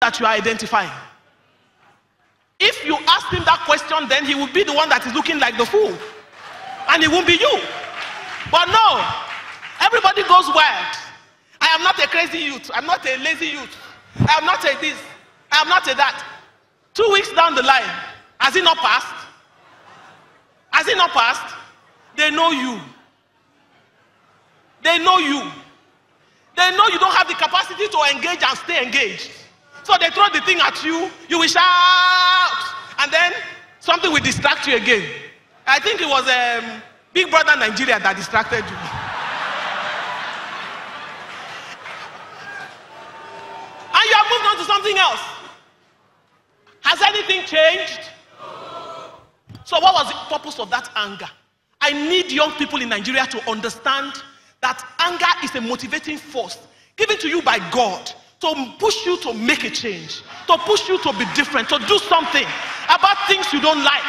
that you are identifying? If you ask him that question, then he will be the one that is looking like the fool. And it won't be you. But no, everybody goes wild. I am not a crazy youth. I'm not a lazy youth. I am not a this. I am not a that. 2 weeks down the line, has it not passed? Has it not passed? They know you. They know you. They know you don't have the capacity to engage and stay engaged. So they throw the thing at you, you will shout, and then something will distract you again. I think it was Big Brother Nigeria that distracted you. And you have moved on to something else. Has anything changed? So what was the purpose of that anger? I need young people in Nigeria to understand that anger is a motivating force given to you by God to push you to make a change, to push you to be different, to do something about things you don't like.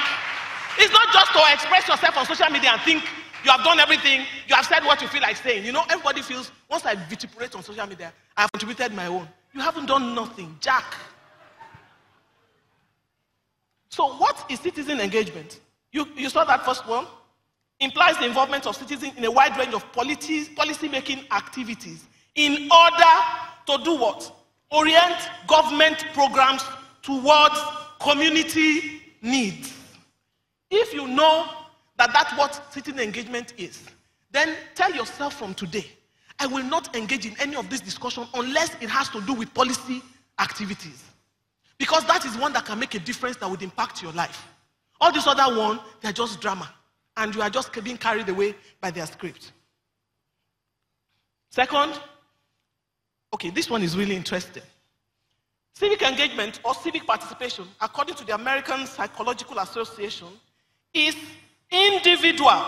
It's not just to express yourself on social media and think you have done everything, you have said what you feel like saying. You know, everybody feels, once I vituperate on social media, I have contributed my own. You haven't done nothing, Jack. So what is citizen engagement? You saw that first one? Implies the involvement of citizens in a wide range of policy-making activities in order to do what? Orient government programs towards community needs. If you know that that's what citizen engagement is, then tell yourself from today, I will not engage in any of this discussion unless it has to do with policy activities. Because that is one that can make a difference that would impact your life. All this other one, they're just drama. And you are just being carried away by their script. Second, okay, this one is really interesting. Civic engagement or civic participation, according to the American Psychological Association, is individual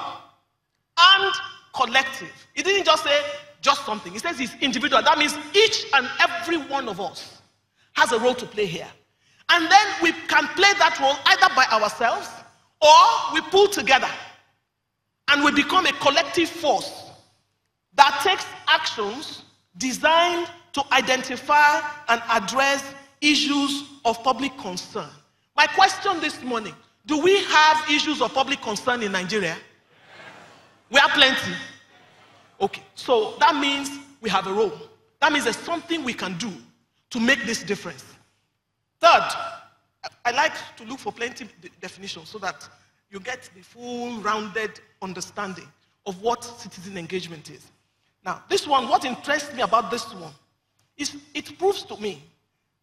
and collective. It didn't just say just something. It says it's individual. That means each and every one of us has a role to play here. And then we can play that role either by ourselves or we pull together. And we become a collective force that takes actions designed to identify and address issues of public concern. My question this morning, do we have issues of public concern in Nigeria? We have plenty. Okay, so that means we have a role. That means there's something we can do to make this difference. Third, I like to look for plenty definitions so that you get the full rounded understanding of what citizen engagement is. Now, this one, what interests me about this one is it proves to me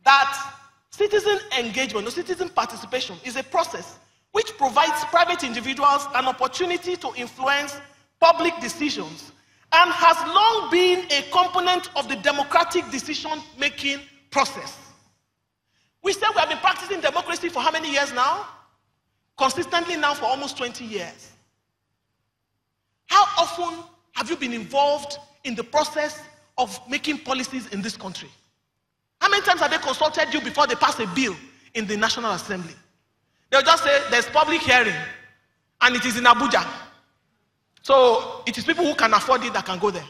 that citizen engagement or citizen participation is a process which provides private individuals an opportunity to influence public decisions and has long been a component of the democratic decision-making process. We say we have been practicing democracy for how many years now? Consistently now for almost 20 years. How often have you been involved in the process of making policies in this country? How many times have they consulted you before they pass a bill in the National Assembly? They'll just say there's public hearing and it is in Abuja. So it is people who can afford it that can go there.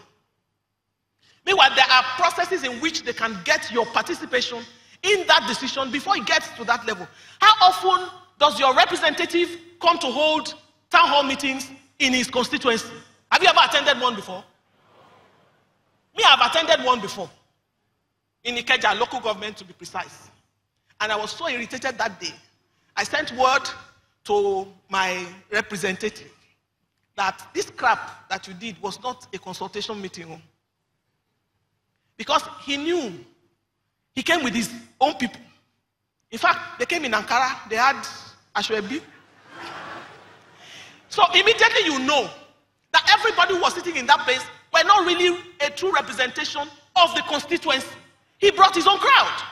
Meanwhile, there are processes in which they can get your participation in that decision before it gets to that level. How often does your representative come to hold town hall meetings in his constituency? Have you ever attended one before? Me, I've attended one before. In Ikeja, local government to be precise. And I was so irritated that day. I sent word to my representative that this crap that you did was not a consultation meeting. Because he knew he came with his own people. In fact, they came in Ankara, they had Ashwebi. So immediately you know that everybody who was sitting in that place were not really a true representation of the constituency. He brought his own crowd.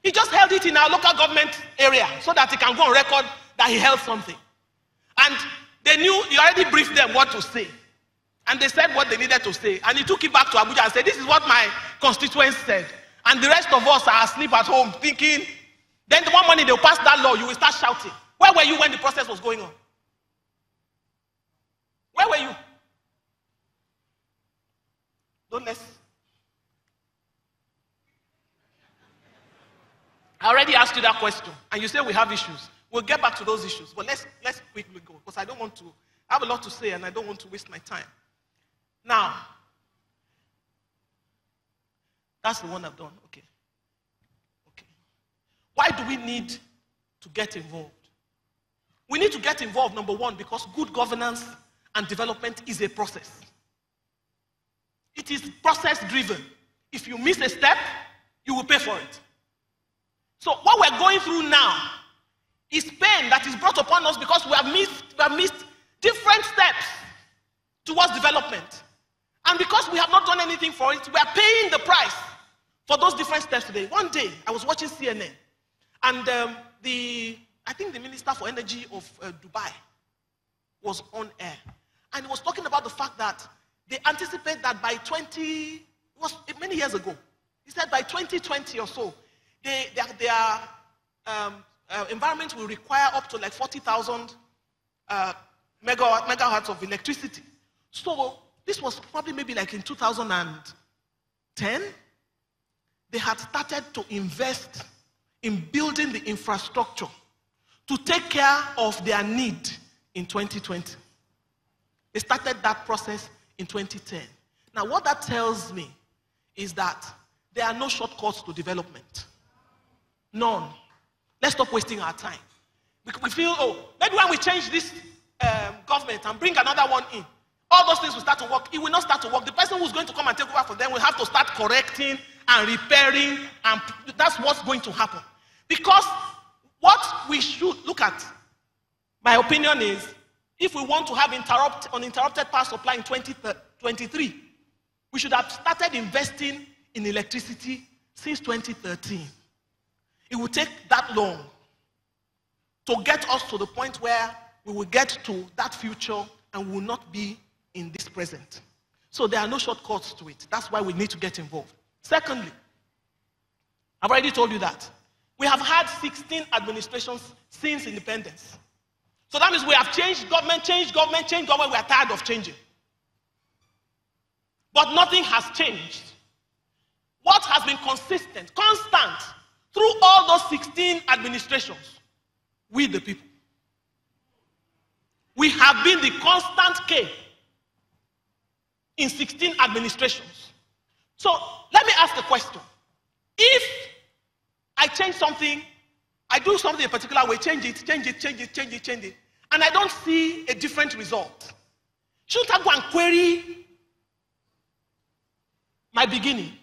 He just held it in our local government area so that he can go on record that he held something. And they knew, he already briefed them what to say. And they said what they needed to say. And he took it back to Abuja and said, this is what my constituents said. And the rest of us are asleep at home thinking, then the one morning they'll pass that law, you will start shouting. Where were you when the process was going on? Where were you? Don't let's. I already asked you that question, and you say we have issues. We'll get back to those issues, but let's quickly go, because I don't want to, I have a lot to say, and I don't want to waste my time. Now, that's the one I've done. Okay. Why do we need to get involved? We need to get involved, number one, because good governance and development is a process. It is process-driven. If you miss a step, you will pay for it. So what we're going through now is pain that is brought upon us because we have missed different steps towards development. And because we have not done anything for it, we are paying the price for those different steps today. One day, I was watching CNN, and I think the Minister for Energy of Dubai was on air. And he was talking about the fact that they anticipate that by it was many years ago, he said by 2020 or so, their environment will require up to like 40,000 megawatts of electricity. So this was probably maybe like in 2010. They had started to invest in building the infrastructure to take care of their need in 2020. They started that process in 2010. Now, what that tells me is that there are no shortcuts to development. None. Let's stop wasting our time. We feel, maybe when we change this government and bring another one in, all those things will start to work. It will not start to work. The person who's going to come and take over for them will have to start correcting and repairing, and that's what's going to happen. Because what we should look at, my opinion is, if we want to have uninterrupted power supply in 2023, we should have started investing in electricity since 2013. It will take that long to get us to the point where we will get to that future and we will not be in this present. So there are no shortcuts to it. That's why we need to get involved. Secondly, I've already told you that we have had 16 administrations since independence. So that means we have changed government. We are tired of changing. But nothing has changed. What has been consistent, constant, through all those 16 administrations? We the people. We have been the constant K in 16 administrations. So let me ask a question. If I change something, I do something a particular way, change it, and I don't see a different result, shouldn't I go and query my beginning?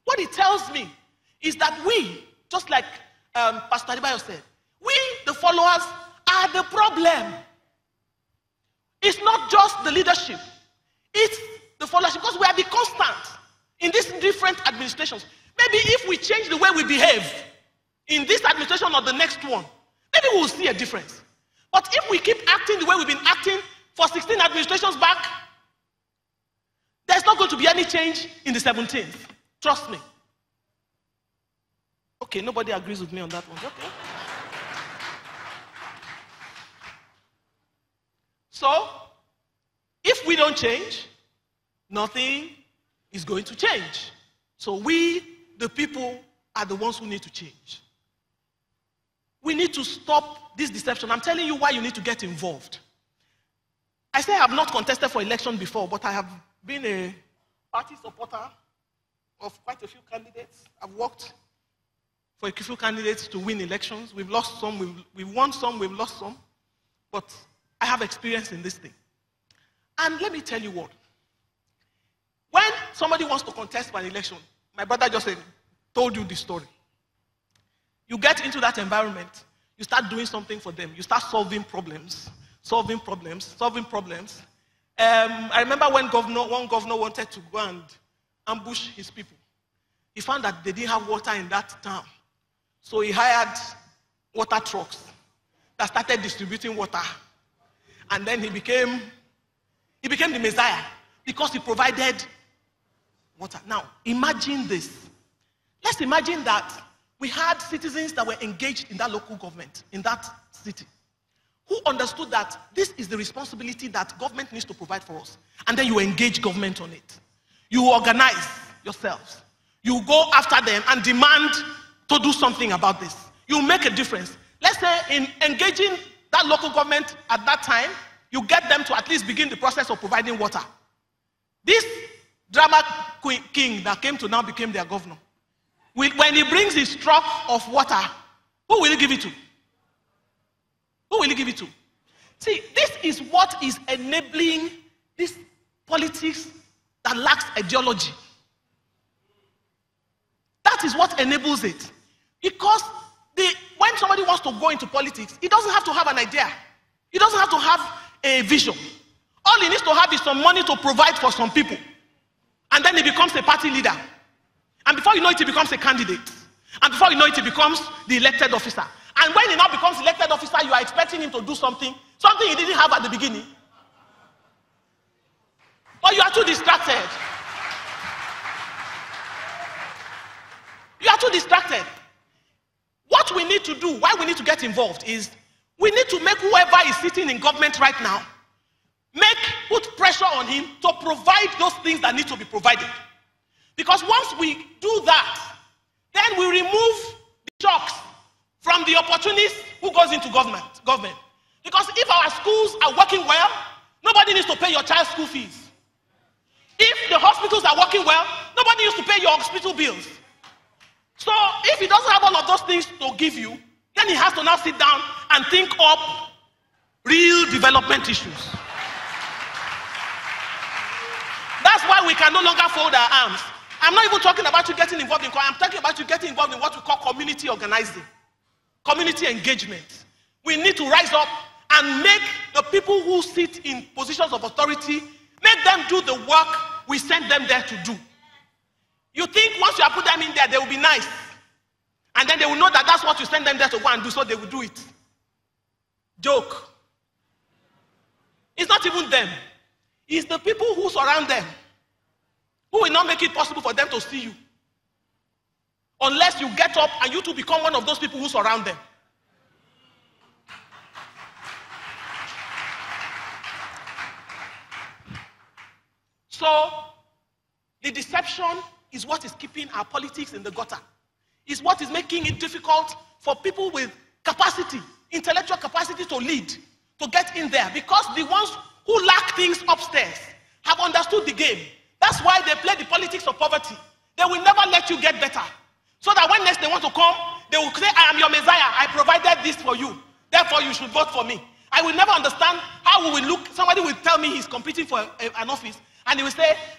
What it tells me is that we, just like Pastor Adebayo said, we, the followers, are the problem. It's not just the leadership. It's the followership, because we are the constant in these different administrations. Maybe if we change the way we behave in this administration or the next one, maybe we'll see a difference. But if we keep acting the way we've been acting for 16 administrations back, there's not going to be any change in the 17th. Trust me. Okay, nobody agrees with me on that one. Okay. So, if we don't change, nothing is going to change. So we, the people, are the ones who need to change. We need to stop this deception. I'm telling you why you need to get involved. I say I have not contested for election before, but I have been a party supporter of quite a few candidates. I've worked for a few candidates to win elections. We've lost some, we've won some, we've lost some. But I have experience in this thing. And let me tell you what. When somebody wants to contest for an election, my brother just told you the story. You get into that environment, you start doing something for them. You start solving problems. I remember when one governor wanted to go and ambush his people. He found that they didn't have water in that town. So he hired water trucks that started distributing water. And then he became the Messiah because he provided water. Now, imagine this. Let's imagine that we had citizens that were engaged in that local government, in that city, who understood that this is the responsibility that government needs to provide for us. And then you engage government on it. You organize yourselves. You go after them and demand to do something about this. You make a difference. Let's say in engaging that local government at that time, you get them to at least begin the process of providing water. This drama king that came to now became their governor. When he brings his truck of water, who will he give it to? Who will he give it to? See, this is what is enabling this politics that lacks ideology. That is what enables it. Because when somebody wants to go into politics, he doesn't have to have an idea. He doesn't have to have a vision. All he needs to have is some money to provide for some people. And then he becomes a party leader. And before you know it, he becomes a candidate. And before you know it, he becomes the elected officer. And when he now becomes elected officer, you are expecting him to do something he didn't have at the beginning. But you are too distracted. You are too distracted. What we need to do, why we need to get involved, is we need to make whoever is sitting in government right now, put pressure on him to provide those things that need to be provided. Because once we do that, then we remove the shocks from the opportunists who goes into government. Because if our schools are working well, nobody needs to pay your child's school fees. If the hospitals are working well, nobody needs to pay your hospital bills. So if he doesn't have all of those things to give you, then he has to now sit down and think up real development issues. That's why we can no longer fold our arms. I'm not even talking about you getting involved in crime. I'm talking about you getting involved in what we call community organizing, community engagement. We need to rise up and make the people who sit in positions of authority, make them do the work we send them there to do. You think once you have put them in there, they will be nice. And then they will know that that's what you send them there to go and do, so they will do it. Joke. It's not even them. It's the people who surround them who will not make it possible for them to see you. Unless you get up and you too become one of those people who surround them. So, the deception is what is keeping our politics in the gutter. It's what is making it difficult for people with capacity, intellectual capacity to lead, to get in there. Because the ones who lack things upstairs have understood the game. That's why they play the politics of poverty. They will never let you get better. So that when next they want to come, they will say, I am your Messiah. I provided this for you. Therefore, you should vote for me. I will never understand how we will look. Somebody will tell me he's competing for an office. And he will say,